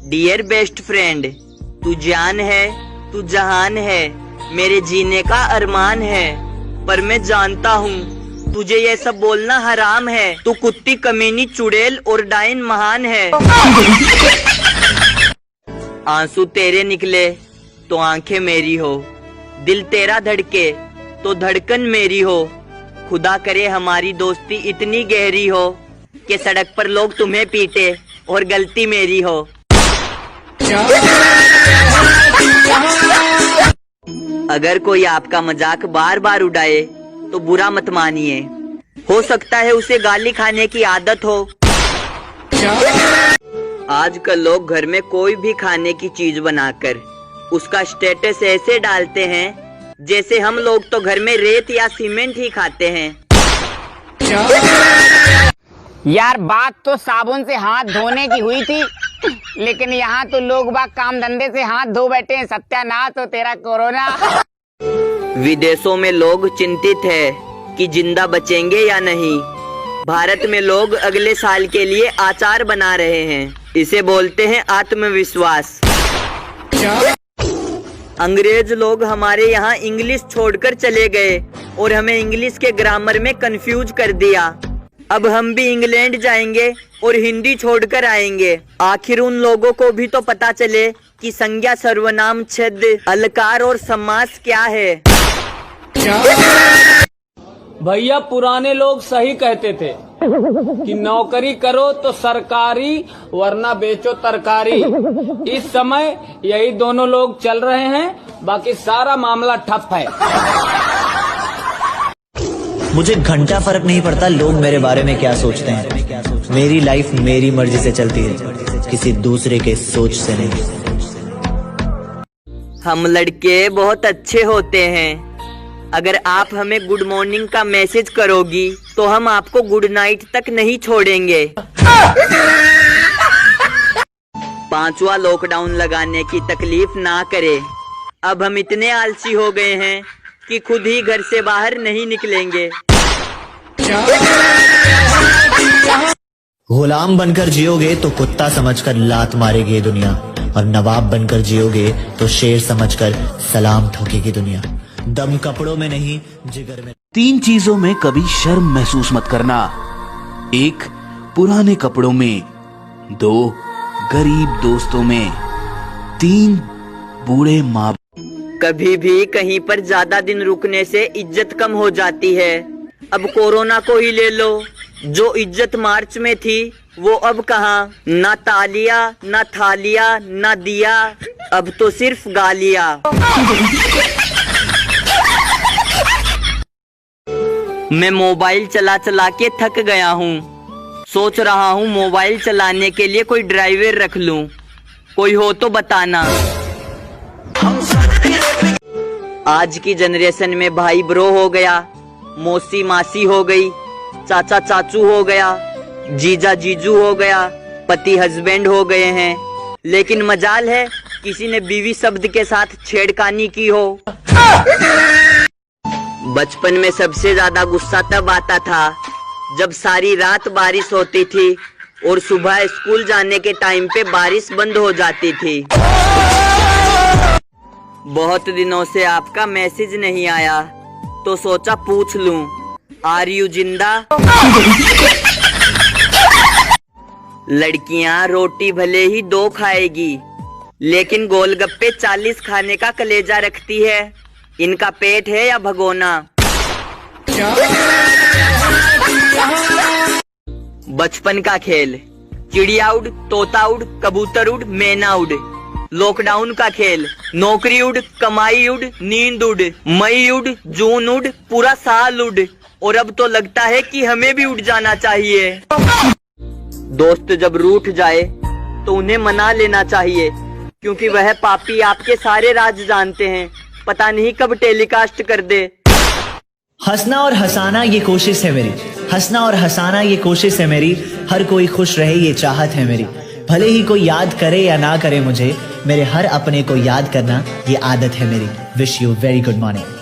Dear best friend, तू जान है, तू जहान है, मेरे जीने का अरमान है। पर मैं जानता हूँ तुझे ये सब बोलना हराम है। तू कुत्ती, कमीनी, चुड़ैल और डाइन महान है। आंसू तेरे निकले तो आंखें मेरी हो, दिल तेरा धड़के तो धड़कन मेरी हो। खुदा करे हमारी दोस्ती इतनी गहरी हो कि सड़क पर लोग तुम्हें पीटे और गलती मेरी हो। अगर कोई आपका मजाक बार बार उड़ाए तो बुरा मत मानिए, हो सकता है उसे गाली खाने की आदत हो। आजकल लोग घर में कोई भी खाने की चीज बनाकर उसका स्टेटस ऐसे डालते हैं जैसे हम लोग तो घर में रेत या सीमेंट ही खाते हैं। यार बात तो साबुन से हाथ धोने की हुई थी, लेकिन यहाँ तो लोग बाग काम धंधे से हाथ धो बैठे हैं। सत्यानाश हो तेरा कोरोना। विदेशों में लोग चिंतित है कि जिंदा बचेंगे या नहीं। भारत में लोग अगले साल के लिए आचार बना रहे हैं। इसे बोलते हैं आत्मविश्वास। अंग्रेज लोग हमारे यहाँ इंग्लिश छोड़कर चले गए और हमें इंग्लिश के ग्रामर में कंफ्यूज कर दिया। अब हम भी इंग्लैंड जाएंगे और हिंदी छोड़कर आएंगे। आखिर उन लोगों को भी तो पता चले कि संज्ञा, सर्वनाम, छद, अलकार और समास क्या है। भैया पुराने लोग सही कहते थे कि नौकरी करो तो सरकारी, वरना बेचो तरकारी। इस समय यही दोनों लोग चल रहे हैं, बाकी सारा मामला ठप है। मुझे घंटा फर्क नहीं पड़ता लोग मेरे बारे में क्या सोचते हैं। मेरी लाइफ मेरी मर्जी से चलती है, किसी दूसरे के सोच से नहीं। हम लड़के बहुत अच्छे होते हैं। अगर आप हमें गुड मॉर्निंग का मैसेज करोगी तो हम आपको गुड नाइट तक नहीं छोड़ेंगे। 5वां लॉकडाउन लगाने की तकलीफ ना करे। अब हम इतने आलसी हो गए हैं कि खुद ही घर से बाहर नहीं निकलेंगे। गुलाम बनकर जियोगे तो कुत्ता समझकर लात मारेगी ये दुनिया, और नवाब बनकर जियोगे तो शेर समझकर सलाम ठोकेगी दुनिया। दम कपड़ों में नहीं, जिगर में। 3 चीजों में कभी शर्म महसूस मत करना। 1, पुराने कपड़ों में। 2, गरीब दोस्तों में। 3, बूढ़े माँ। कभी भी कहीं पर ज्यादा दिन रुकने से इज्जत कम हो जाती है। अब कोरोना को ही ले लो, जो इज्जत मार्च में थी वो अब कहाँ। ना तालिया, ना थालिया, ना दिया, अब तो सिर्फ गालिया। मैं मोबाइल चला चला के थक गया हूँ। सोच रहा हूँ मोबाइल चलाने के लिए कोई ड्राइवर रख लूँ। कोई हो तो बताना। आज की जनरेशन में भाई ब्रो हो गया, मौसी मासी हो गई, चाचा चाचू हो गया, जीजा जीजू हो गया, पति हस्बैंड हो गए हैं। लेकिन मजाल है किसी ने बीवी शब्द के साथ छेड़खानी की हो। बचपन में सबसे ज्यादा गुस्सा तब आता था जब सारी रात बारिश होती थी और सुबह स्कूल जाने के टाइम पे बारिश बंद हो जाती थी। बहुत दिनों से आपका मैसेज नहीं आया तो सोचा पूछ लूं, आर यू जिंदा? लड़कियां रोटी भले ही 2 खाएगी, लेकिन गोलगप्पे 40 खाने का कलेजा रखती है। इनका पेट है या भगोना? बचपन का खेल, चिड़िया उड़, तोता उड़, कबूतर उड़, मैना उड़। लॉकडाउन का खेल, नौकरी उड़, कमाई उड़, नींद उड़, मई उड़, जून उड़, पूरा साल उड़। और अब तो लगता है कि हमें भी उड़ जाना चाहिए। दोस्त जब रूठ जाए तो उन्हें मना लेना चाहिए, क्योंकि वह पापी आपके सारे राज जानते हैं। पता नहीं कब टेलीकास्ट कर दे। हंसना और हंसाना ये कोशिश है मेरी, हंसना और हंसाना ये कोशिश है मेरी। हर कोई खुश रहे ये चाहत है मेरी। भले ही कोई याद करे या ना करे मुझे, मेरे हर अपने को याद करना ये आदत है मेरी। Wish you very good morning.